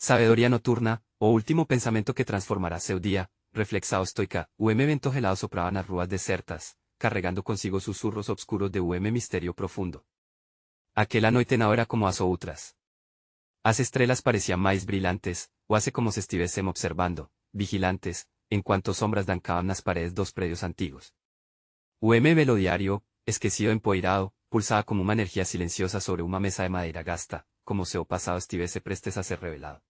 Sabedoria nocturna, o último pensamento que transformará seu día, reflexao estoica, vento gelado sopraba nas ruas desertas, carregando consigo susurros obscuros de misterio profundo. Aquela noite não era como as outras. As estrelas parecían mais brillantes, o hace como se estivésemos observando, vigilantes, en cuanto sombras dancaban nas paredes dos predios antiguos. Velo diario, esquecido empoeirado, pulsaba como una energía silenciosa sobre una mesa de madera gasta, como se o pasado estuviese prestes a ser revelado.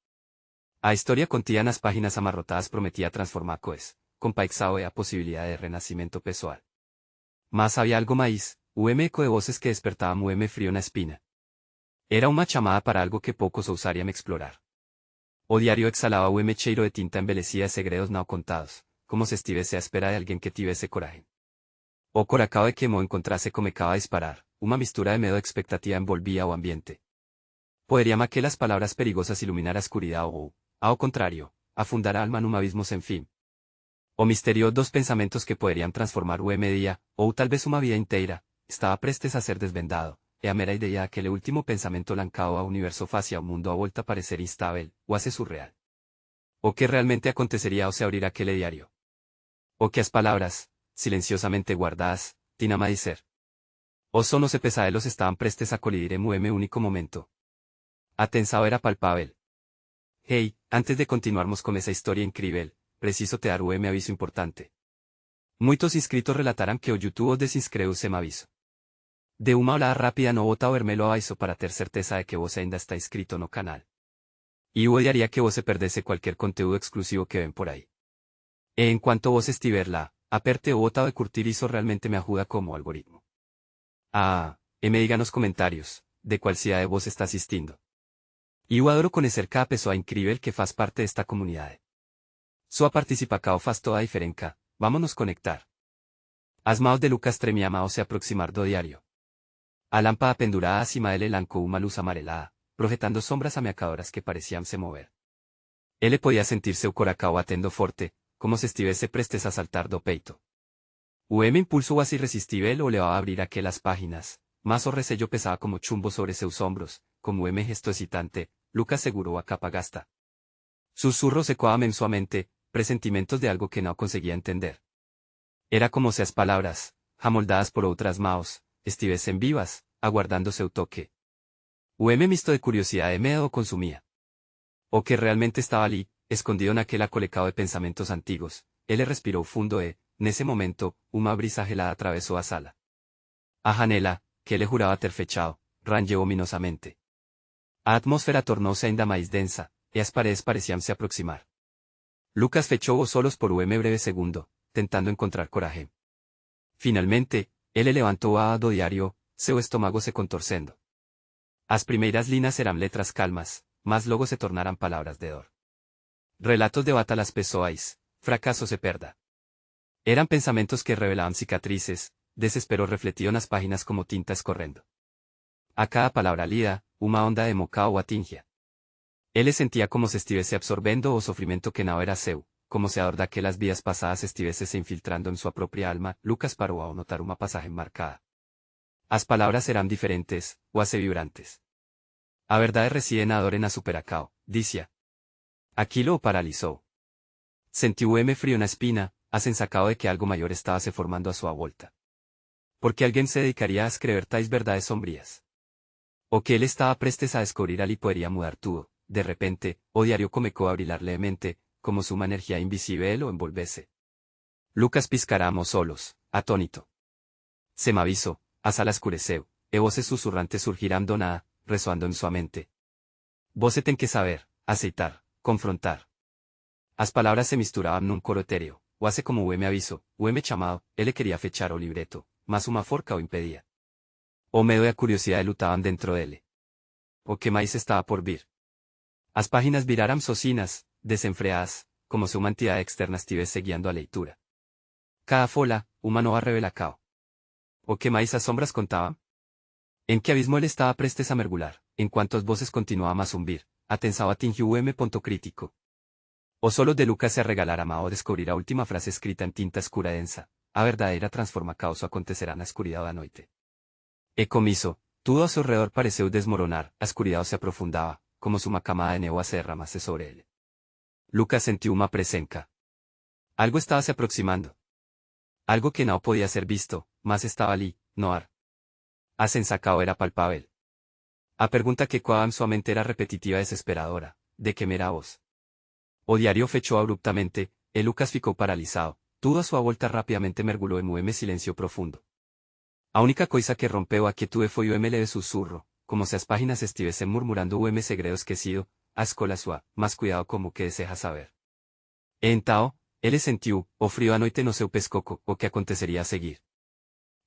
A historia contía nas páginas amarrotadas prometía transformar coes, compaixao a posibilidad de renacimiento pessoal. Mas había algo más, eco de voces que despertaban frío na espina. Era una chamada para algo que pocos ousarían explorar. O diario exhalaba cheiro de tinta envelecida de segredos no contados, como se estivese a espera de alguien que tivese coraje. O coracao de que mo encontrase comecaba a disparar, una mistura de medo e expectativa envolvía o ambiente. Podrían aquelas palabras perigosas iluminar a escuridad o, ao contrario, afundar a alma num abismo sem fin. O misterio dos pensamentos que podrían transformar día, ou tal vez una vida inteira, estaba prestes a ser desvendado, e a mera idea de aquele último pensamento lancao a universo facia o mundo a volta a parecer instável, o hace surreal. O que realmente acontecería o se abrirá aquele diario. O que as palabras, silenciosamente guardadas, tinama dicer. O sonos e pesadelos estaban prestes a colidir en único momento. Atensao era palpável. Hey, antes de continuarmos con esa historia incrível, preciso te dar aviso importante. Muitos inscritos relatarán que o YouTube desinscreu sem aviso. De uma olhada rápida no bota o vermelho aviso para ter certeza de que você ainda está inscrito no canal. E odiaría que você perdesse qualquer conteúdo exclusivo que ven por aí. E en cuanto vos estiver lá, aperte o botão de curtir, isso realmente me ajuda como algoritmo. Me diga nos comentarios, de qual cidade vos está assistindo. E eu adoro conhecer cada pessoa incrível que faz parte desta comunidade. Sua participação faz toda a diferença, vamos nos conectar. As mãos de Lucas tremiam ao se aproximar do diário. A lâmpada pendurada acima dele lancou uma luz amarelada, projetando sombras ameaçadoras que pareciam se mover. Ele podia sentir seu coração batendo forte, como se estivesse prestes a saltar do peito. O impulso quase irresistível o levava a abrir aquelas páginas, mas o receio pesava como chumbo sobre seus ombros, como gesto excitante, Lucas segurou a capa gasta. Susurros ecoaban en su mente, presentimientos de algo que no conseguía entender. Era como si as palabras, amoldadas por outras mãos, estivesen vivas, aguardando seu toque. Misto de curiosidad e medo o consumía. O que realmente estaba ali, escondido naquele colecao de pensamentos antigos, ele respirou fundo e, nesse momento, uma brisa gelada atravessou a sala. A janela, que ele juraba ter fechado, rangeou ominosamente. A atmósfera tornou-se ainda mais densa, e as paredes parecían se aproximar. Lucas fechou os olhos por breve segundo, tentando encontrar coraje. Finalmente, ele levantou a do diario, seu estômago se contorcendo. As primeiras linas eran letras calmas, mas logo se tornaram palavras de dor. Relatos de batalas pessoais, fracasos e perda. Eran pensamentos que revelaban cicatrices, desespero refletido nas páginas como tinta escorrendo. A cada palabra lida, uma onda de moca o atingia. Ele sentia como se estivesse absorbendo o sofrimento que não era seu, como se a dor daquelas vidas pasadas estivesse se infiltrando en sua própria alma. Lucas parou ao notar uma passagem marcada. As palavras eram diferentes, quase vibrantes. A verdade reside na dor e na superacao, dizia. Aquilo o paralisou. Sentiu frio na espina, a sensacao de que algo maior estava se formando a sua volta. Porque alguém se dedicaria a escrever tais verdades sombrías. O que ele estaba prestes a descubrir ali poderia mudar tudo. De repente, o diario comenzó a brillar levemente, como si una energía invisible lo envolvese. Lucas piscaramos solos, atónito. Se me avisó, a sala escureceu, e voces susurrantes surgirán do nada, resoando en su mente. Você tem que saber, aceitar, confrontar. As palabras se misturaban nun coro etéreo, o hace como me aviso, me chamado, ele quería fechar o libreto, mas uma forca o impedía. O medo e a curiosidade lutaban dentro dele. O que máis estaba por vir. As páginas viraram socinas, desenfreadas, como se uma entidade externa estivesse guiando a leitura. Cada fola, uma nova revelação. O que mais as sombras contavam? En que abismo ele estava prestes a mergulhar, enquanto as voces continuavam a zumbir, atensado atingiu ponto crítico. O solo de Lucas se arregalara ao descobrir a última frase escrita en tinta escura e densa, a verdadeira transformação acontecerá na escuridão da noite. E comiso, tudo ao seu redor pareceu desmoronar, a escuridão se aprofundava, como su camada de néboa se derramase sobre él. Lucas sentiu una presenca. Algo estaba se aproximando. Algo que no podía ser visto, mas estaba allí, noar. A sensacao era palpable. A pregunta que coaba en su mente era repetitiva y desesperadora, ¿de qué mera voz? O diario fechó abruptamente, Lucas ficou paralizado, tuvo a su volta rápidamente mergulhou en un silencio profundo. A única coisa que rompeu a quietude foi o leve susurro, como se as páginas estivesen murmurando segredo esquecido, a escola sua, mas cuidado como que deseja saber. E entao, ele sentiu, o frío a noite no seu pescoco, o que acontecería a seguir.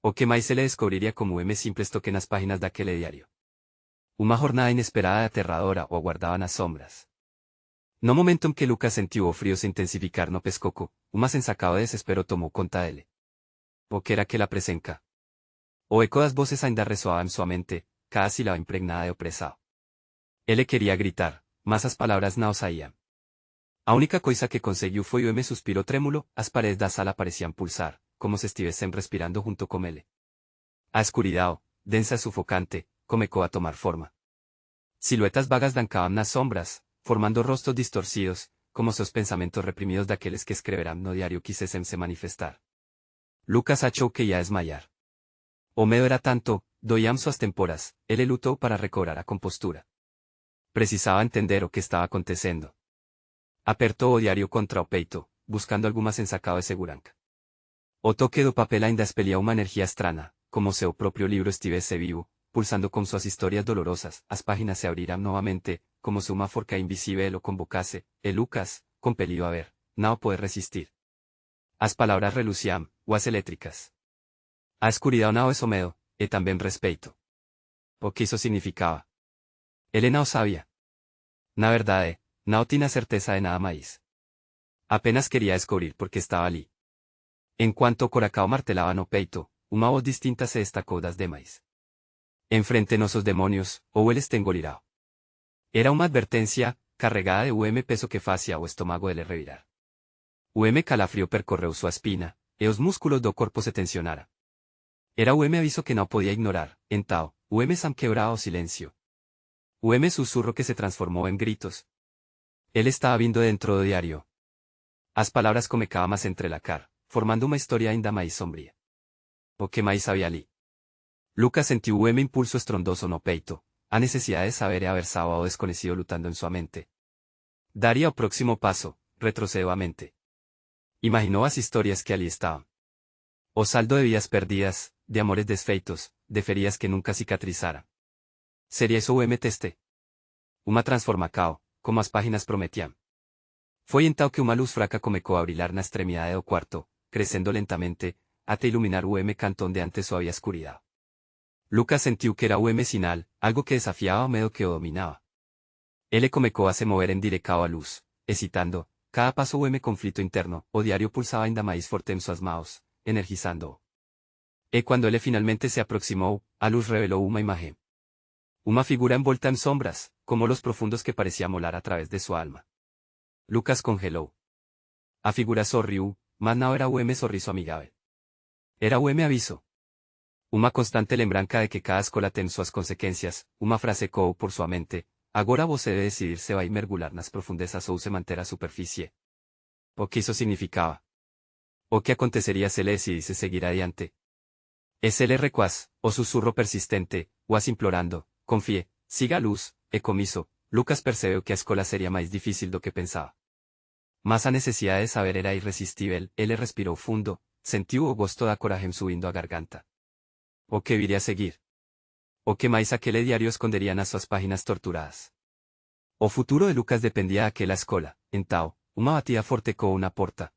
O que máis ele descubriría como simples toque nas páginas daquele diario. Uma jornada inesperada e aterradora o aguardaba nas sombras. No momento en que Lucas sentiu o frío se intensificar no pescoco, uma sensacao de desespero tomou conta dele. O que era aquela presenca? O eco das voces ainda resoaba en su mente, cada sílaba impregnada de opresado. Ele quería gritar, mas as palabras não saían. A única coisa que conseguiu foi o suspiro trémulo, as paredes da sala parecían pulsar, como se estivesen respirando junto con ele. A escuridão, densa e sufocante, comenzó a tomar forma. Siluetas vagas dancaban nas sombras, formando rostros distorcidos, como seus pensamentos reprimidos daqueles que escreverán no diario quisesen se manifestar. Lucas achou que ia desmayar. O medo era tanto, doían suas temporas, ele lutou para recobrar a compostura. Precisaba entender o que estaba acontecendo. Apertou o diario contra o peito, buscando alguma sensacao de segurança. O toque do papel ainda expelia uma energia estrana, como se o propio libro estivese vivo, pulsando con suas historias dolorosas, as páginas se abrirán nuevamente, como se uma forca invisible lo convocase, e Lucas, compelido a ver, não poder resistir. As palavras relucían, as elétricas. A escuridão não es o medo, e também respeito. O que isso significava? Ele não sabia. Na verdade, não tinha certeza de nada mais. Apenas quería descubrir por qué estaba allí. En cuanto o coracao martelaba no peito, uma voz distinta se destacou das demais. Enfrente nosos demonios, ou eles tengolirao. Era uma advertencia, carregada de peso que facia o estómago dele revirar. Calafrio percorreu sua espina, e os músculos do corpo se tensionara. Era aviso que não podía ignorar, entao, samquebrao o silencio. Susurro que se transformó en gritos. Él estaba vindo dentro do diario. As palabras comecaban más entrelacar, formando uma historia ainda mais sombria. O que mais había ali? Lucas sentiu impulso estrondoso no peito, a necesidade de saber e haber sábado desconhecido lutando en sua mente. Daría o próximo paso, retrocedeu a mente. Imaginou as historias que ali estaban. O saldo de vidas perdidas, de amores desfeitos, de feridas que nunca cicatrizaran. Sería eso teste? Uma transformacao, como as páginas prometían. Foi então que uma luz fraca comecou a brilhar na extremidade do quarto, crescendo lentamente, até iluminar canto onde antes había escuridão. Lucas sentiu que era sinal, algo que desafiaba o medo que o dominaba. Ele comecou a se mover en direcao a luz, excitando, cada paso conflito interno, o diario pulsaba ainda mais forte en suas mãos, energizando. E cuando ele finalmente se aproximou, a luz revelou uma imagen. Uma figura envolta en sombras, como los profundos que parecía molar a través de su alma. Lucas congelou. A figura sorriu, mas não era sorriso amigável. Era aviso. Uma constante lembranca de que cada escola tem suas consequências, uma frase ecoou por sua mente, agora você deve decidir se vai mergulhar nas profundezas ou se manter à superfície. O que isso significava? O que aconteceria se ele decidisse seguir adiante? Es el recuaz, o susurro persistente, o as implorando, confie, siga a luz, e comiso, Lucas percebeu que a escola seria mais difícil do que pensava. Mas a necessidade de saber era irresistível, ele respirou fundo, sentiu o gosto da coragem subindo a garganta. O que viria a seguir? O que mais aquele diário esconderia nas suas páginas torturadas? O futuro de Lucas dependía daquela escola, entao, uma batida forte com uma porta.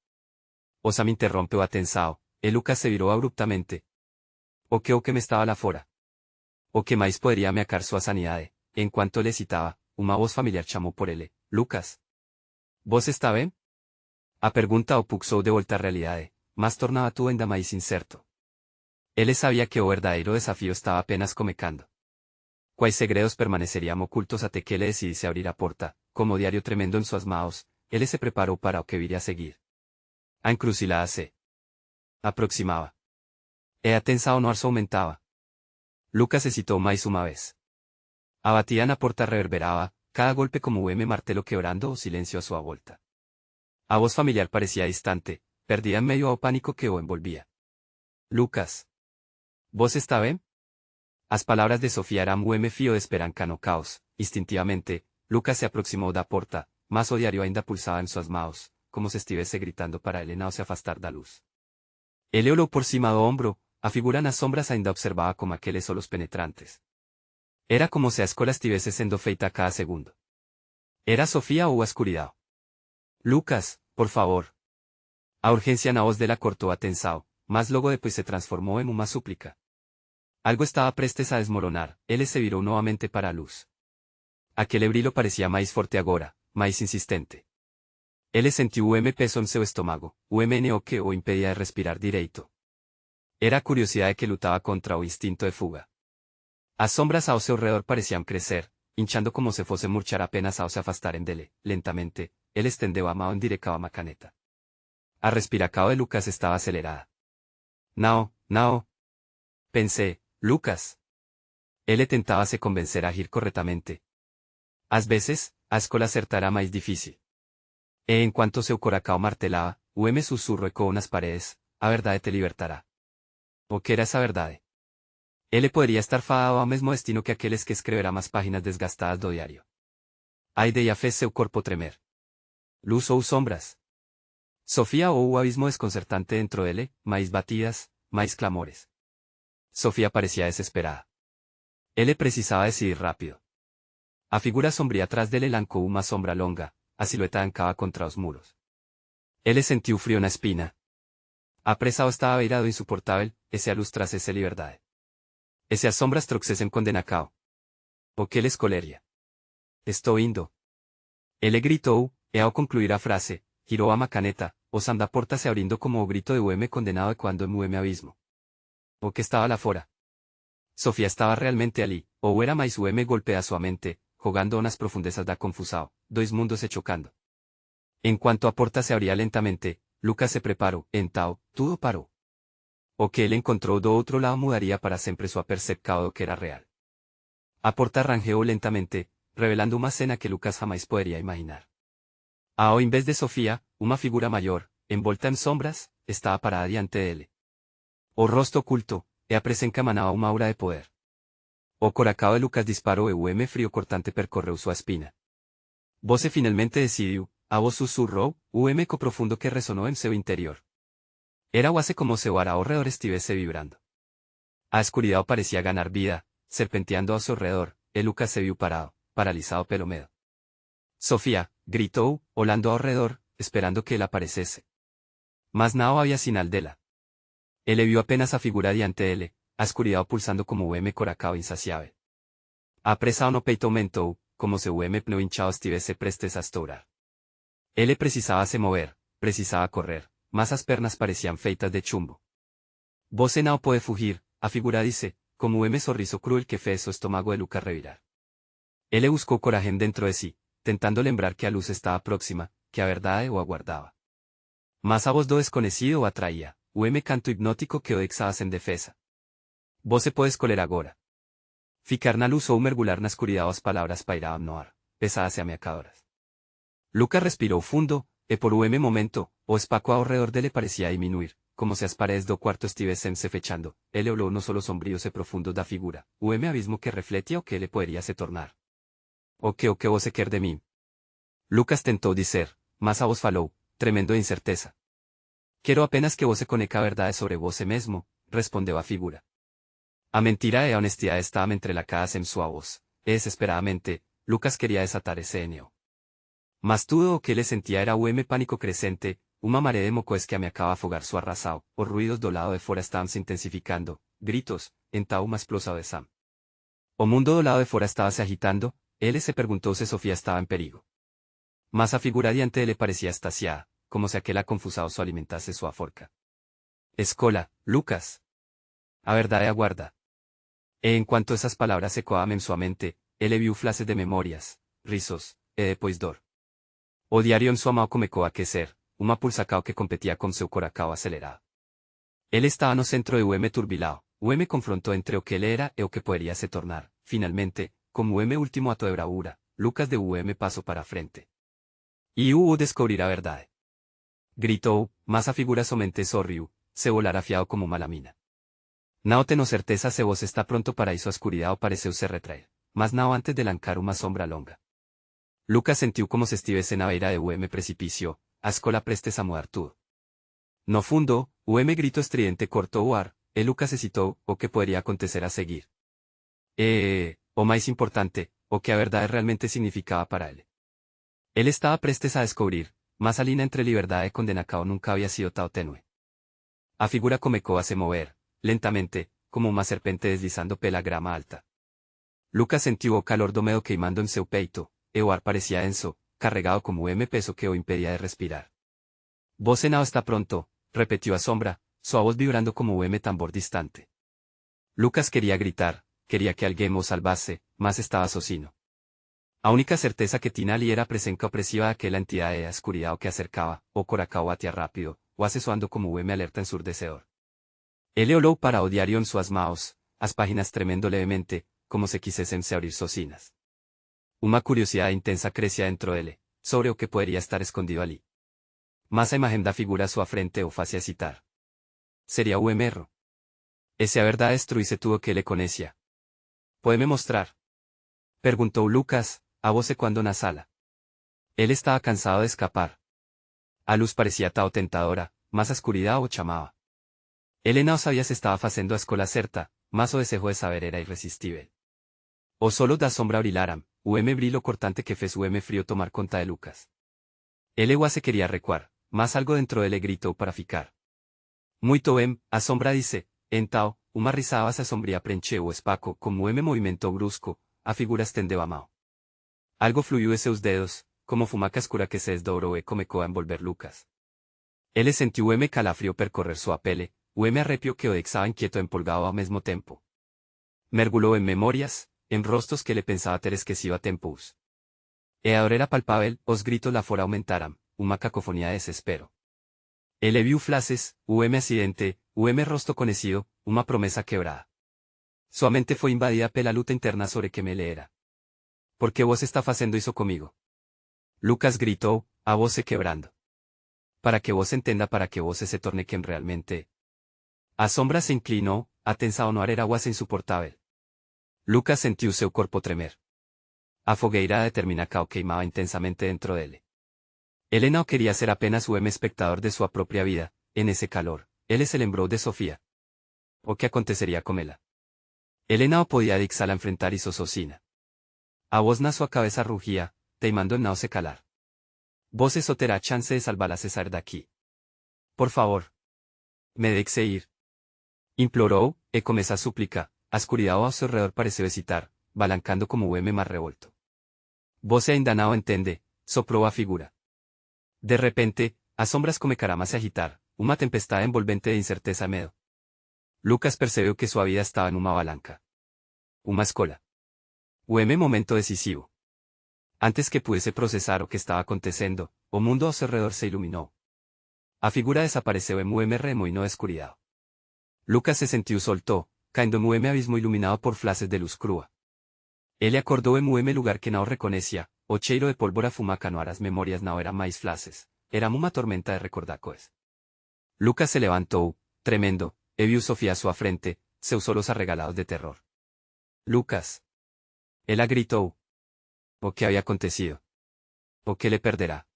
O Sam interrompeu atensao, e Lucas se virou abruptamente. O que me estaba lá fora? O que mais poderia ameacar sua sanidade? Enquanto ele citava, uma voz familiar chamou por ele, Lucas. Vos está bem? A pergunta o puxou de volta à realidade, mas tornava tudo ainda mais incerto. Ele sabia que o verdadeiro desafio estava apenas comecando. Quais segredos permaneceriam ocultos até que ele decidisse abrir a porta, como diário tremendo em suas mãos, ele se preparou para o que viria a seguir. A encruzilhada se aproximava. E a tensão no arço aumentava. Lucas hesitou mais uma vez. A batida na porta reverberava, cada golpe como martelo quebrando o silencio a sua volta. A voz familiar parecía distante, perdida en medio ao pánico que o envolvía. Lucas. ¿Vos está ben? As palavras de Sofía eran fío de esperança no caos. Instintivamente, Lucas se aproximou da porta, mas o diario ainda pulsaba en suas mãos, como se estivesse gritando para ele não se afastar da luz. Ele olhou por cima do ombro, a figura nas sombras ainda observaba como aqueles solos penetrantes. Era como se a escola estivesse sendo feita a cada segundo. Era Sofía ou a escuridão? Lucas, por favor. A urgencia na voz dela cortou a tensão, mas logo depois se transformou em uma súplica. Algo estaba prestes a desmoronar, ele se virou novamente para a luz. Aquele brilho parecía mais forte agora, mais insistente. Ele sentiu peso em seu estômago, o que o impedia de respirar direito. Era a curiosidade que lutava contra o instinto de fuga. As sombras ao seu redor pareciam crescer, hinchando como se fosse murchar apenas ao se afastarem dele. Lentamente, ele estendeu a mão em direção à macaneta. A respiração de Lucas estava acelerada. Não. Pensé, Lucas. Ele tentava se convencer a agir corretamente. Às vezes, a escola acertará mais difícil. E enquanto seu coração martelava, o sussurro ecoou nas paredes, a verdade te libertará. O que era essa verdade? Ele poderia estar fadado ao mesmo destino que aqueles que escreverá más páginas desgastadas do diário. A ideia fez seu corpo tremer. Luz ou sombras? Sofía ou o abismo desconcertante dentro dele, mais batidas, mais clamores. Sofía parecía desesperada. Ele precisaba decidir rápido. A figura sombría atrás dele lancou uma sombra longa, a silueta ancaba contra os muros. Ele sentiu frio na espina. Apresado estaba virado insuportável, e se a luz trazesse liberdade. E se as sombras trouxessem condenacao. O que ele escolheria? Estou indo. Ele gritou, e ao concluir a frase, girou a macaneta, osando a porta se abrindo como o grito de condenado ecoando en abismo. O que estaba lá fora? Sofía estaba realmente ali, ou era mais golpea sua mente, jogando nas profundezas da confusão, dois mundos se chocando. Enquanto a porta se abría lentamente, Lucas se preparou, então, tudo parou. O que ele encontrou do outro lado mudaria para sempre sua percepção do que era real. A porta rangeou lentamente, revelando uma cena que Lucas jamais poderia imaginar. Ao invés de Sofía, uma figura maior, envolta em sombras, estava parada diante dele. O rosto oculto, e a presença emanava uma aura de poder. O coração de Lucas disparou e o frio cortante percorreu sua espina. Você finalmente decidiu, a voz sussurrou, o eco profundo que ressonou em seu interior. Era quase como se o ar ao redor estivesse vibrando. A escuridão parecia ganar vida, serpenteando ao seu redor, e Lucas se viu parado, paralisado pelo medo. Sofía, gritou, olhando ao redor, esperando que ele aparecesse. Mas não havia sinal dela. Ele viu apenas a figura diante dele, a escuridão pulsando como o coração insaciável. A pressão no peito aumentou, como se o pneu hinchado estivesse prestes a estourar. Ele precisava se mover, precisava correr, mas as pernas pareciam feitas de chumbo. Você não pode fugir, a figura disse, como o sorriso cruel que fez o estômago de Lucas revirar. Ele buscou coragem dentro de si, tentando lembrar que a luz estava próxima, que a verdade o aguardava. Mas a voz do desconhecido o atraía, o canto hipnótico que o deixava sem defesa. Você pode escolher agora. Ficar na luz ou mergulhar na escuridão. As palavras pairavam no ar, pesadas e ameaçadoras. Lucas respirou fundo, e por momento, o espaço ao redor dele parecia diminuir, como se as paredes do quarto estivessem se fechando. Ele olhou nos olhos sombrios e profundos da figura, o abismo que refletia o que ele poderia se tornar. O que você quer de mim? Lucas tentou dizer, mas a voz falou, tremendo de incerteza. Quero apenas que você conheça a verdade sobre você mesmo, respondeu a figura. A mentira e a honestidade estavam entrelacadas em sua voz, e desesperadamente, Lucas queria desatar esse eneo. Mas tudo o que ele sentia era o pánico crescente, uma maré de mocos que ameaçava afogar sua razão, os ruídos do lado de fora estavam se intensificando, gritos, então uma explosão de Sam. O mundo do lado de fora estava se agitando, ele se perguntou se Sofía estava em perigo. Mas a figura diante dele parecia extasiada, como se aquela confusão só alimentasse sua forca. Escola, Lucas. A verdade aguarda. E enquanto essas palavras ecoavam em sua mente, ele viu flashes de memórias, risos, e depois dor. O diário em sua mão começou a aquecer, uma pulsação que competia com seu coração acelerado. Ele estava no centro de o turbilao, o confrontou entre o que ele era e o que poderia se tornar, finalmente, como o último ato de bravura, Lucas de paso para frente. Y hubo descubrir a verdad. Gritó, mas a figura somente sorriu, se volará fiado como malamina. Nao teno certeza se vos está pronto para iso oscuridad o pareceu se retraer, mas nao antes de lancar uma sombra longa. Lucas sentiu como se estivese na beira de precipicio, a escola prestes a mudar tudo. No fundo, grito estridente cortou o ar, e Lucas hesitou, o que poderia acontecer a seguir. O mais importante, o que a verdade realmente significaba para ele. Él estaba prestes a descubrir, mas a línea entre liberdade e condenacao nunca había sido tão tenue. A figura comenzó a se mover, lentamente, como uma serpente deslizando pela grama alta. Lucas sentiu o calor do medo queimando em seu peito, e o ar parecía denso, carregado como peso que o impedía de respirar. Você não está pronto, repetió a sombra, sua voz vibrando como tambor distante. Lucas quería gritar, quería que alguém o salvase, mas estaba sozinho. A única certeza que tinha ali era a presença opressiva daquela entidade de escuridão que acercava, o coracao batia rápido, o acesoando como alerta ensurdecedor. Ele olhou para o diário em suas mãos, as páginas tremendo levemente, como se quisessem se abrir sozinhas. Uma curiosidade intensa crescia dentro dele, sobre o que poderia estar escondido ali. Mas a imagen da figura a sua frente o fazia hesitar. Seria o erro. E se a verdade destruísse tudo que ele conhecia? Pode-me mostrar? Perguntou Lucas, a voce quando na sala. Ele estava cansado de escapar. A luz parecía tão tentadora, mas a escuridão o chamava. Ele não sabia se estava fazendo a escola certa, mas o desejo de saber era irresistível. Os solos da sombra brilharam, o brilho cortante que fez o frio tomar conta de Lucas. Ele se queria recuar, mas algo dentro dele gritou para ficar. Muito bem, a sombra disse, então, uma risada sombria preencheu o espaço como movimento brusco, a figura estendeu a mão. Algo fluyó de seus dedos, como fumaca escura que se desdobrou e começou a envolver Lucas. Ele sentiu o calafrio percorrer sua pele, o arrepio que o deixava inquieto e empolgado ao mesmo tempo. Mergulhou em memórias, em rostos que ele pensava ter esquecido a tempos. E agora era palpável, os gritos lá fora aumentaram, uma cacofonia de desespero. Ele viu flashes, o acidente, o rosto conhecido, uma promessa quebrada. Sua mente foi invadida pela luta interna sobre que me era. ¿Por qué vos está fazendo isso comigo? Lucas gritou, a voz se quebrando. Para que vos entenda, para que vos se torne quien realmente. A sombra se inclinó, atensado no era aguas insuportável. Lucas sentiu seu corpo tremer. A fogueira determinacao queimaba intensamente dentro dele. Ele não quería ser apenas o espectador de sua propia vida, en ese calor, ele se lembrou de Sofía. O que acontecería con ela? Ele não podía dixala enfrentar iso sozinha. A voz na sua cabeza rugía, teimando en não se calar. Vos eso terá chance de salvar a César daqui. Por favor. Me dexe ir. Implorou, e com essa súplica, a escuridão ao seu redor pareceu hesitar, balancando como o mais revolto. Você ainda não entende, soprou a figura. De repente, as sombras começaram a se agitar, uma tempestade envolvente de incerteza e medo. Lucas percebeu que sua vida estava numa balanca. Uma escola. O momento decisivo. Antes que pudiese procesar o que estaba acontecendo, o mundo ao seu redor se iluminou. A figura desapareceu em remoinho de escuridão. Lucas se sentiu solto, caindo em abismo iluminado por flashes de luz crua. Ele acordou em lugar que não reconhecia, o cheiro de pólvora fumaca no as memórias não era mais flashes, era uma tormenta de recordacoes. Lucas se levantou, tremendo, e viu Sofía a sua frente, seus olhos arregalados de terror. Lucas. Ela gritou. O que había acontecido? O que le perderá?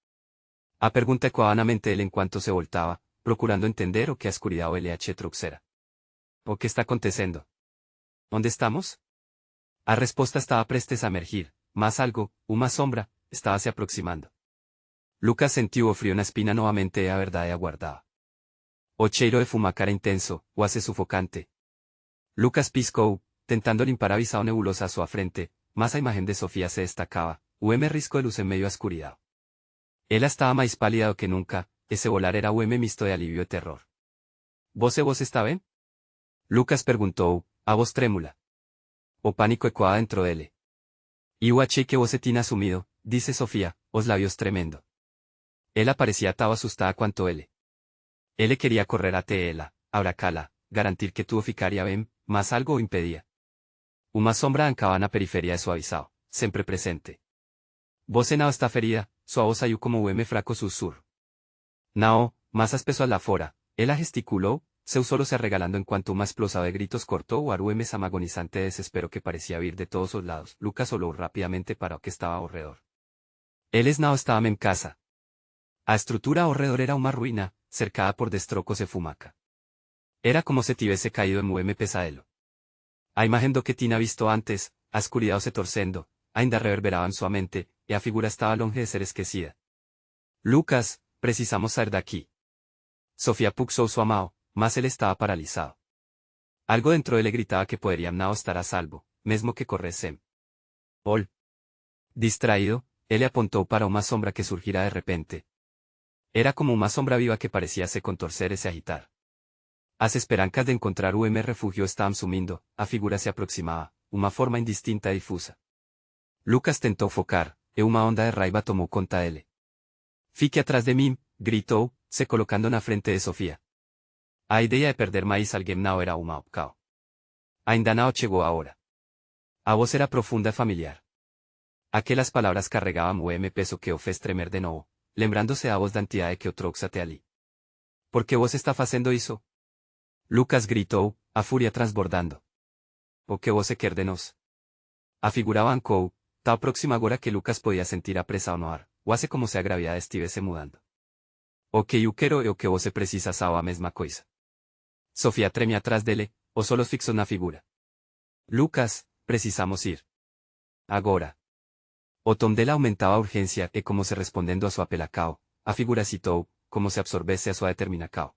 A pergunta ecoava na mente dele enquanto se voltava, procurando entender o que a escuridão o LH trouxera. O que está acontecendo? Onde estamos? A resposta estava prestes a emergir, mas algo, uma sombra, estava se aproximando. Lucas sentiu o frio na espina novamente e a verdade aguardava. O cheiro de fumaca era intenso, o ace sufocante. Lucas piscou, tentando limpar a visão nebulosa a sua frente, mas a imagen de Sofía se destacaba, o risco de luz en medio a escuridão. Ela estaba mais pálida do que nunca, ese volar era o misto de alivio e terror. Vos está bem? Lucas perguntou, a voz trémula. O pánico ecoaba dentro dele. E o achei que você tinha asumido, disse Sofía, os labios tremendo. Ela parecía tão assustada quanto ele. Ele quería correr até ela, abracala, garantir que tudo ficaria bem, mas algo o impedía. Uma sombra ancaba na periferia de su avisao, sempre presente. Vose Nao está ferida, sua voz saiu como fraco sussurro. Nao, más espeso a la fora, ela gesticuló, seu solo se regalando en cuanto uma explosiva de gritos cortó o arueme agonizante de desespero que parecía vir de todos los lados. Lucas oló rápidamente para o que estaba alrededor. Eles Nao estaba en casa. A estrutura alrededor era una ruina, cercada por destrocos de fumaca. Era como se tivesse caído en pesadelo. A imagen do que tinha visto antes, a escuridão se torcendo, ainda reverberaba en sua mente, e a figura estaba longe de ser esquecida. Lucas, precisamos sair daqui. Sofía puxou sua mão, mas ele estaba paralisado. Algo dentro de él gritaba que podrían Nao estar a salvo, mesmo que corressem. Ol. Distraído, él apontó para una sombra que surgiera de repente. Era como una sombra viva que parecía se contorcer y se agitar. As esperancas de encontrar refugio estaban sumindo, a figura se aproximaba, una forma indistinta e difusa. Lucas tentó focar, e una onda de raiva tomó conta dele. Fique atrás de mim, gritó, se colocando na frente de Sofía. A idea de perder mais alguém Nao era uma opção. Ainda Nao chegou a hora. A voz era profunda e familiar. Aquelas palabras carregaban peso que o fez tremer de novo, lembrándose a voz da entidade que o trouxe até ali. Por que vos está fazendo isso? Lucas gritou, a furia transbordando. O que você quer de nós? A figura bancou, tal próxima agora que Lucas podía sentir a presa no ar, quase como se a gravidade estivesse mudando. O que eu quero e o que você precisa são a mesma coisa. Sofía tremia atrás dele, os olhos fixos na figura. Lucas, precisamos ir. Agora. O tom dela aumentaba a urgência e como se respondendo a sua apelacao, a figura citou, como se absorbesse a sua determinacao.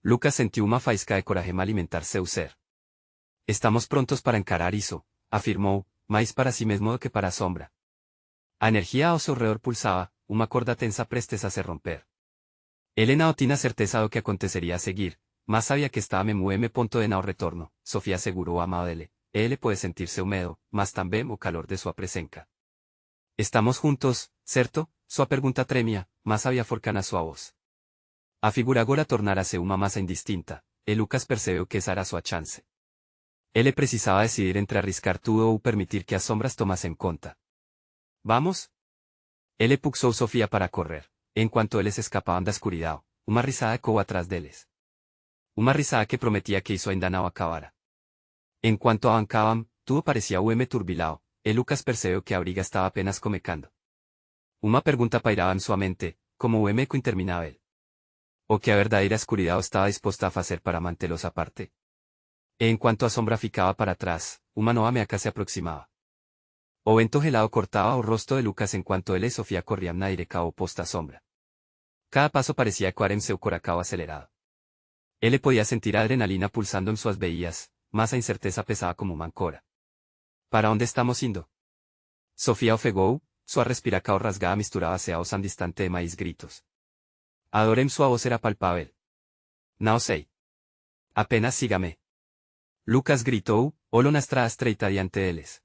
Lucas sentiu uma faísca de coragem alimentar seu ser. Estamos prontos para encarar isso, afirmou, mais para si mesmo do que para a sombra. A energia ao seu redor pulsava, uma corda tensa prestes a se romper. Ele não tinha certeza do que aconteceria a seguir, mas sabia que estava em ponto de não retorno. Sofía segurou a mão dele. Ele pode sentir seu medo, mas também o calor de sua presença. Estamos juntos, certo? Sua pergunta tremia, mas havia forca na sua voz. A figura agora tornara-se uma massa indistinta, e Lucas percebeu que esa era sua chance. Ele precisava decidir entre arriscar tudo ou permitir que as sombras tomassem conta. Vamos? Ele puxou Sofía para correr, enquanto eles escapavam da escuridão, uma risada ecoou atrás deles. Uma risada que prometia que isso ainda não acabara. Enquanto avancavam, tudo parecia turbilao, e Lucas percebeu que a briga estava apenas comecando. Uma pergunta pairava em sua mente, como o eco interminável. O que a verdadeira escuridão estava disposta a fazer para mantê-los aparte. E enquanto a sombra ficava para trás, uma nova ameaça se aproximava. O vento gelado cortava o rosto de Lucas enquanto ele e Sofía corriam na direção oposta à sombra. Cada passo parecia ecoar em seu coração acelerado. Ele podia sentir a adrenalina pulsando em suas veias, mas a incerteza pesava como uma ancora. ¿Para onde estamos indo? Sofía ofegou, sua respiração rasgada misturava-se ao som distante de mais gritos. Adorem sua voz era palpável. Não sei. Apenas sígame. Lucas gritou, olhou na estrada estreita diante deles.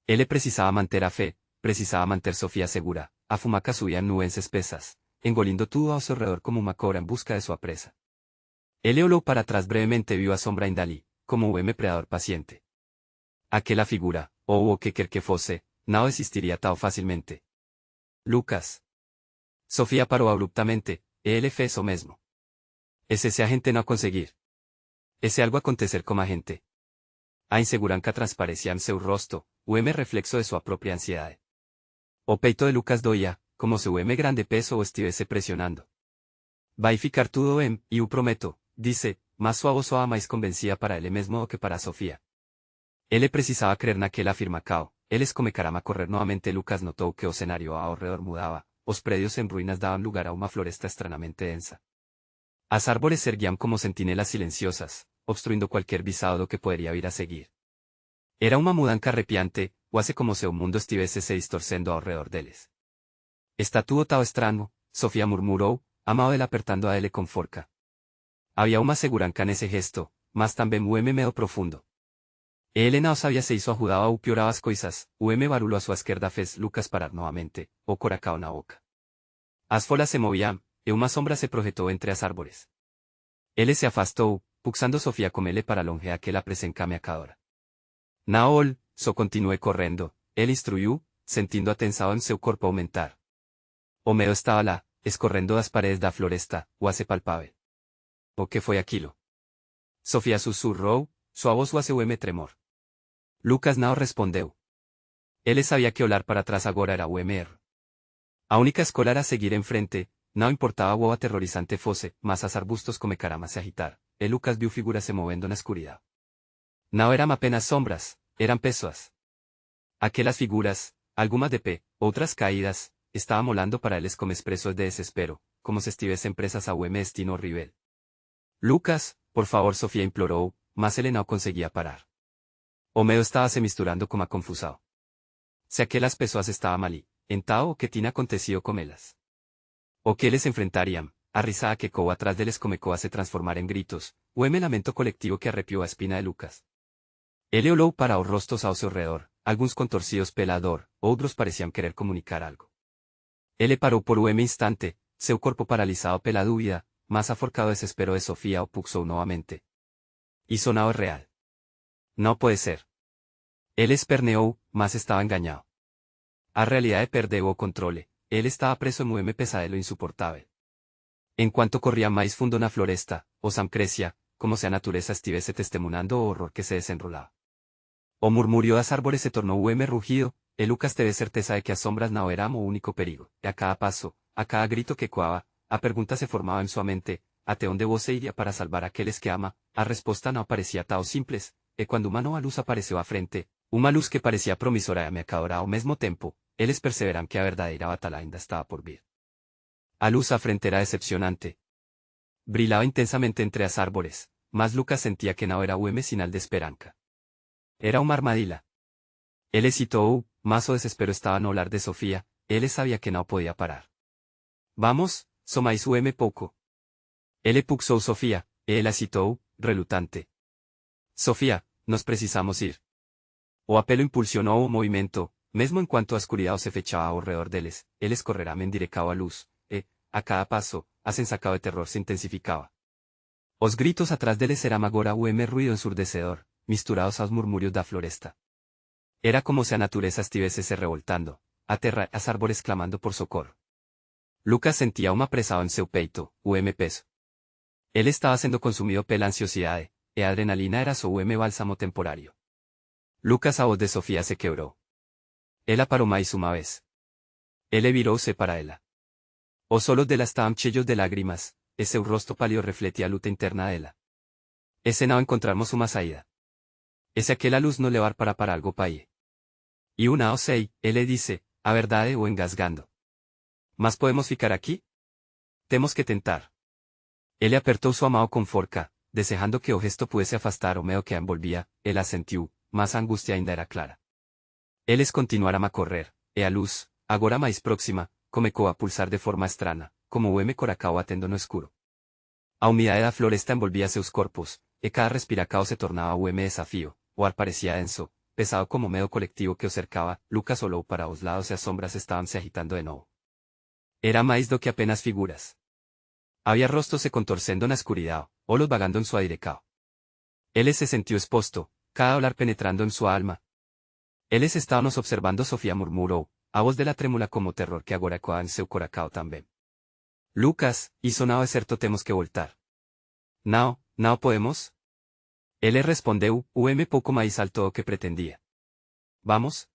Ele precisava manter a fé, precisava manter Sofía segura, a fumaca subia em nuvens espessas, engolindo tudo ao seu redor como uma cobra em busca de sua presa. Ele olhou para trás brevemente e viu a sombra ainda ali, como predador paciente. Aquela figura, ou o que quer que fosse, não existiria tão facilmente. Lucas. Sofía parou abruptamente, e ele fez o mesmo. E se a gente não conseguir? E se algo acontecer com a gente? A insegurança transparecia em seu rosto, o reflexo de sua própria ansiedade. O peito de Lucas doía, como se o grande peso o estivesse pressionando. Vai ficar tudo bem, e o prometo, disse, mas sua voz soava mais convencida para ele mesmo do que para Sofía. Ele precisava crer naquela afirmação, eles começaram a correr novamente. Lucas notou que o cenário ao redor mudava, os prédios em ruínas davam lugar a uma floresta estranhamente densa. As árvores erguían como sentinelas silenciosas, obstruindo qualquer visado do que poderia vir a seguir. Era uma mudança arrepiante, quase como se o mundo estivesse se distorcendo ao redor deles. Está tudo tão estranho, Sofía murmurou, a mão dela apertando a ele com forca. Havia uma segurança nesse gesto, mas também medo profundo. Ele não sabia se isso ajudava ou piorava as coisas. O barulho à sua esquerda fez Lucas parar novamente, o coração na boca. As folhas se moviam, e uma sombra se projetou entre as árvores. Ele se afastou, puxando Sofía com ele para longe daquela presença ameaçadora. Naol, só continue correndo, ele instruiu, sentindo a tensão em seu corpo aumentar. O medo estava lá, escorrendo das paredes da floresta, quase palpável. O que foi aquilo? Sofia sussurrou, sua voz quase tremor. Lucas não respondeu. Ele sabia que olhar para trás agora era erro. A única escola era seguir em frente, não importava o aterrorizante fosse, mas as arbustos começaram a se agitar, e Lucas viu figuras se movendo na escuridão. Não eram apenas sombras, eram pessoas. Aquelas figuras, algumas de pé, outras caídas, estavam olhando para eles com expresos de desespero, como se estivessem presas a destino horrível. Lucas, por favor, Sofia implorou, mas ele não conseguia parar. O medo estava se misturando com a confusão. Se aquelas pessoas estavam ali, então o que tinha acontecido com elas? O que eles enfrentariam? A risada que ecoou atrás deles começou a se transformar em gritos, o lamento colectivo que arrepiou a espina de Lucas. Ele olhou para os rostos ao seu redor, alguns contorcidos pela dor, outros pareciam querer comunicar algo. Ele parou por instante, seu corpo paralisado pela dúvida, mas a forcado desespero de Sofia o pulsou novamente. Isso não é real. Não pode ser. Ele esperneou, mas estava enganado. A realidade perdeu o controle, ele estava preso em pesadelo insuportável. Enquanto corria mais fundo na floresta, o Sam crescia, como se a natureza estivesse testemunhando o horror que se desenrolava. O murmurio das árvores se tornou rugido, e Lucas teve certeza de que as sombras não eram o único perigo, e a cada passo, a cada grito que ecoava, a pergunta se formava em sua mente, até onde você iria para salvar aqueles que ama? A resposta não parecia tão simples, e quando uma nova luz apareceu à frente, uma luz que parecia promissora e ameaçadora ao mesmo tempo, eles perceberam que a verdadeira batalha ainda estava por vir. A luz à frente era decepcionante. Brilhava intensamente entre as árvores, mas Lucas sentia que não era sinal de esperança. Era uma armadilha. Ele hesitou, mas o desespero estava no olhar de Sofia, ele sabia que não podia parar. Vamos, só mais pouco. Ele puxou Sofia, e ela hesitou, relutante. Sofia, nós precisamos ir. O apelo impulsionou o movimento, mesmo enquanto a escuridão se fechava ao redor deles, eles correram em direção à luz, e, a cada passo, a sensação de terror se intensificava. Os gritos atrás deles eram agora ruído ensurdecedor, misturados aos murmúrios da floresta. Era como se a natureza estivesse se revoltando, a terra e as árvores clamando por socorro. Lucas sentia uma pressão em seu peito, peso. Ele estava sendo consumido pela ansiosidade, e a adrenalina era su bálsamo temporário. Lucas, a voz de Sofia se quebrou. Ela parou mais uma vez. Ele virou-se para ela. Os olhos dela estavam cheios de lágrimas, e seu rosto pálido refletia a luta interna dela. E se não encontrarmos uma saída? E se aquela luz nos levar para algo paie? E não sei, ele disse, a verdade o engasgando. Mas podemos ficar aqui? Temos que tentar. Ele apertou sua mão com força, desejando que o gesto pudesse afastar o medo que a envolvia, ela sentiu, mas a angústia ainda era clara. Eles continuaram a correr, e a luz, agora mais próxima, começou a pulsar de forma estranha, como coracao atendo no escuro. A umidade da floresta envolvia seus corpos, e cada respiração se tornava desafio, o ar parecia denso, pesado como medo colectivo que o cercava. Lucas olhou para os lados e as sombras estavam se agitando de novo. Era mais do que apenas figuras. Había rostros se contorcendo na escuridão, olhos vagando em sua direção. Ele se sentiu exposto, cada olhar penetrando em sua alma. Eles estavam nos observando, Sofia murmurou, a voz dela trêmula como terror que agora ecoava em seu coração também. Lucas, isso não é certo, temos que voltar. Não, não podemos? Ele respondeu, pouco mais alto do que pretendia. Vamos?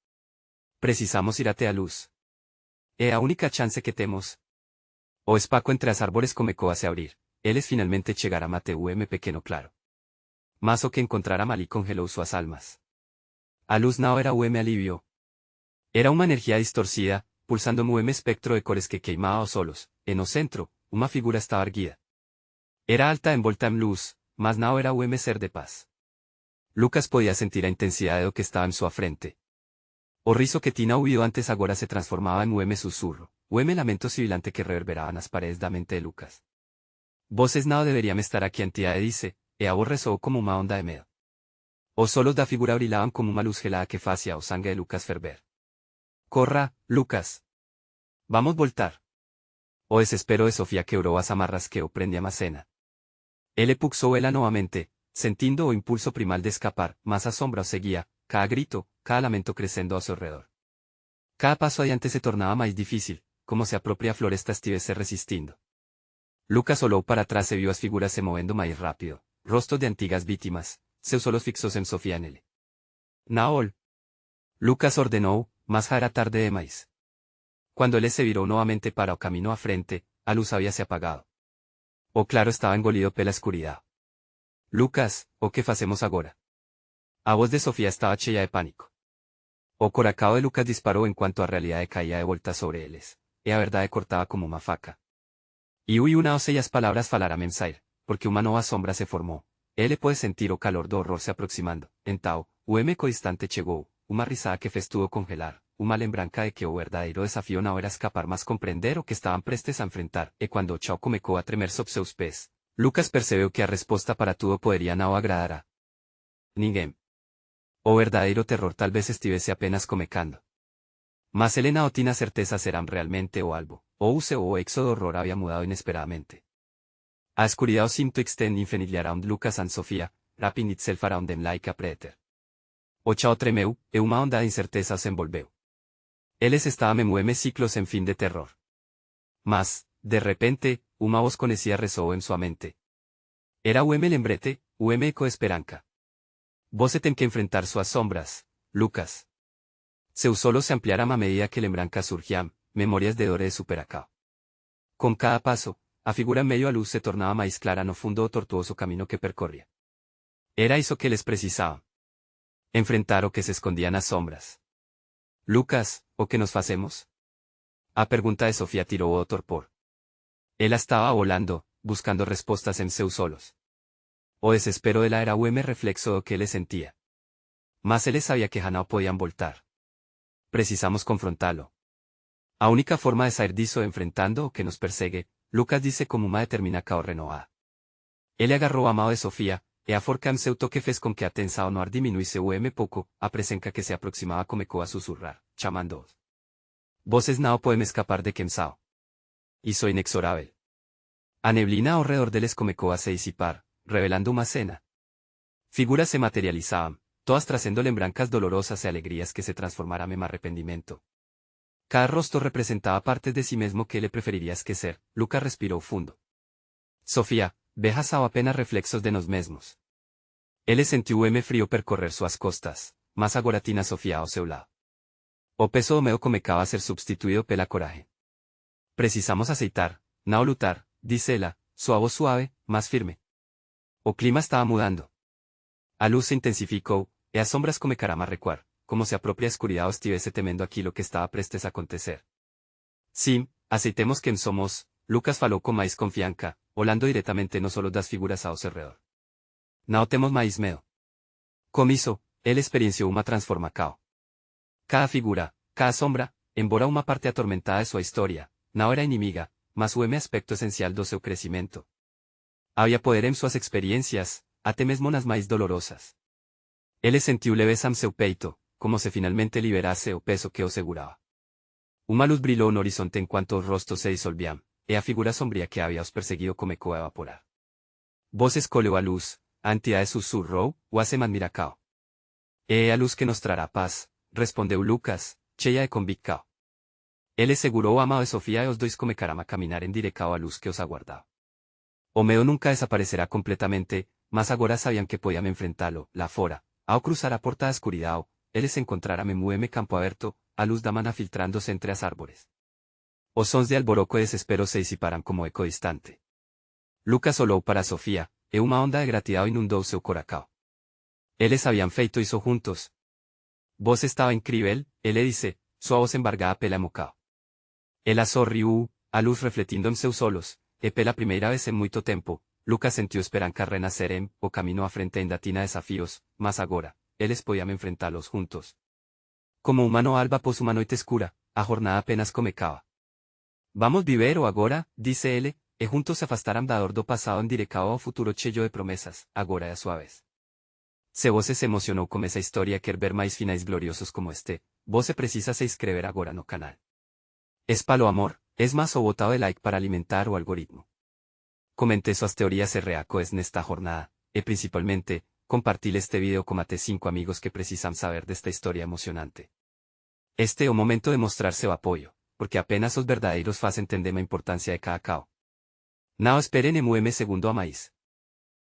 Precisamos ir até a luz. É a única chance que temos. O espaço entre as árvores começou a se abrir. Eles finalmente chegaram até pequeno claro. Mas o que encontraram ali congelou suas almas. A luz não era alivio. Era uma energia distorcida, pulsando un espectro de cores que queimava os olhos, e no centro, uma figura estava erguida. Era alta envolta em luz, mas não era ser de paz. Lucas podia sentir a intensidade do que estava em sua frente. O riso que tinha ouvido antes agora se transformava em sussurro, lamento sibilante que reverberava nas paredes da mente de Lucas. Voces não deveriam estar aqui, a entidade disse, e a voz ressoou como uma onda de medo. Os olhos da figura brilhavam como uma luz gelada que fazia o sangue de Lucas ferver. Corra, Lucas. Vamos voltar. O desespero de Sofia quebrou as amarras que o prendiam a cena. Ele puxou ela novamente, sentindo o impulso primal de escapar, mas a sombra o seguia, cada grito, cada lamento crescendo a seu redor. Cada paso adiante se tornaba más difícil, como se a propia floresta estivese resistindo. Lucas olhou para atrás e viu as figuras se movendo mais rápido, rostros de antigas vítimas, seus olhos fixos en Sofía nele. Naol. Lucas ordenou, mas já era tarde demais. Cuando él se viró nuevamente para o camino a frente, a luz habíase apagado. O claro estaba engolido pela escuridad. Lucas, o que facemos agora? A voz de Sofía estaba cheia de pánico. O coracao de Lucas disparó en cuanto a realidade caía de volta sobre eles, e a verdade cortaba como uma faca. E una sellas palabras falara mensair, porque uma nova sombra se formou. Ele pode sentir o calor do horror se aproximando. Então, o eco distante chegou, uma risada que fez tudo congelar, uma lembranca de que o verdadeiro desafio não era escapar mas compreender o que estavam prestes a enfrentar, e quando o chão começou a tremer sob seus pés, Lucas percebeu que a resposta para tudo poderia não agradar a ninguém. O verdadeiro terror tal vez estivesse apenas comecando. Mas ele não tinha certeza serán realmente o alvo, ou se o éxodo horror había mudado inesperadamente. A escuridão sinto extend infenilharaund Lucas and Sofia, rapid itself around them like a predator. O chao tremeu, e uma onda de incerteza os envolveu. Eles estavam em ciclos en fin de terror. Mas, de repente, uma voz conhecida ressoou en sua mente. Era lembrete, eco esperança. Você tem que enfrentar suas sombras, Lucas. Seus olhos se ampliaram a medida que lembranças surgiam, memorias de dor de superacao. Com cada paso, a figura en medio a luz se tornaba mais clara no fundo o tortuoso camino que percorría. Era isso que les precisaba. Enfrentar o que se escondía nas sombras. Lucas, o que nos facemos? A pergunta de Sofía tirou o torpor. Ela estaba volando, buscando respostas en seus olhos. O desespero dela era reflexo do que ele sentía. Mas ele sabía que já não podían voltar. Precisamos confrontá-lo. A única forma de sair disso enfrentando o que nos persegue, Lucas dice como uma determinação renovada. Ele agarrou a mão de Sofía, e a forca en seu toque fez com que a tensão no ar diminuísse pouco, a presença que se aproximava comecou a susurrar, chamando-os. Voces não podem escapar de Kemsao. Isso inexorável. A neblina ao redor deles comecou a se disipar, revelando uma cena. Figuras se materializaban, todas trazendo lembranças dolorosas e alegrías que se transformaram en arrependimento. Cada rostro representaba partes de sí mesmo que ele preferiría esquecer. Lucas respirou fundo. Sofía, vejas ao apenas reflexos de nós mesmos. Ele sentiu frío percorrer suas costas, mas agora tinha Sofía ao seu lado. O peso do medo comecava a ser substituído pela coragem. Precisamos aceitar, não lutar, disse ela, sua voz suave, mas firme. O clima estava mudando. A luz se intensificou, e as sombras começaram a recuar, como se a propia escuridão estivesse temendo aquilo que estava prestes a acontecer. Sim, aceitemos quem somos, Lucas falou com mais confiança, olhando diretamente nos olhos das figuras ao seu redor. Não temos mais medo. Com isso, ele experienciou uma transformação. Cada figura, cada sombra, embora uma parte atormentada de sua história, não era inimiga, mas o aspecto esencial do seu crescimento. Havia poder em suas experiências, até mesmo nas mais dolorosas. Ele sentiu leveza em seu peito, como se finalmente liberasse o peso que o segurava. Uma luz brilhou no horizonte enquanto os rostros se dissolvían, e a figura sombria que había os perseguido comecou a evaporar. Vos escolheu a luz, a entidade sussurrou, o hace miracao. É a luz que nos trará paz, respondeu Lucas, cheia de convicção. Ele segurou a mão de Sofía e os dois começaram a caminhar en direcao a luz que os aguardava. O medo nunca desaparecerá completamente, mas agora sabían que podían enfrentá-lo, lá fora. Ao cruzar a porta da escuridão, eles se encontraram em campo aberto, a luz da mana filtrándose entre as árvores. Os sons de alboroco e desespero se disiparam como eco distante. Lucas olhou para Sofía, e uma onda de gratidão inundou seu coração. Eles habían feito isso juntos. Vos estava incrível, ele disse, sua voz embargada pela emoção. Ela sorriu, a luz refletindo em seus olhos, e pela primeira vez em muito tempo, Lucas sentiu esperança renascer en o camino à frente ainda tinha desafios, mas agora, eles podiam enfrentá-los juntos. Como humano alba pós uma noite escura, a jornada apenas começava. Vamos viver o agora, disse ele, e juntos se afastaram da dor do passado en direcao ao futuro cheio de promessas, agora é a sua vez. Se você se emocionou com essa história e quer ver mais finais gloriosos como este, você precisa se inscrever agora no canal. Es palo amor, es más o botado de like para alimentar o algoritmo. Comente suas teorias e reacoes nesta jornada, e principalmente, compartir este video con até 5 amigos que precisan saber desta história emocionante. Este é o momento de mostrar seu apoio, porque apenas os verdadeiros fazem entender a importância de cada cao. Não esperem em segundo a mais.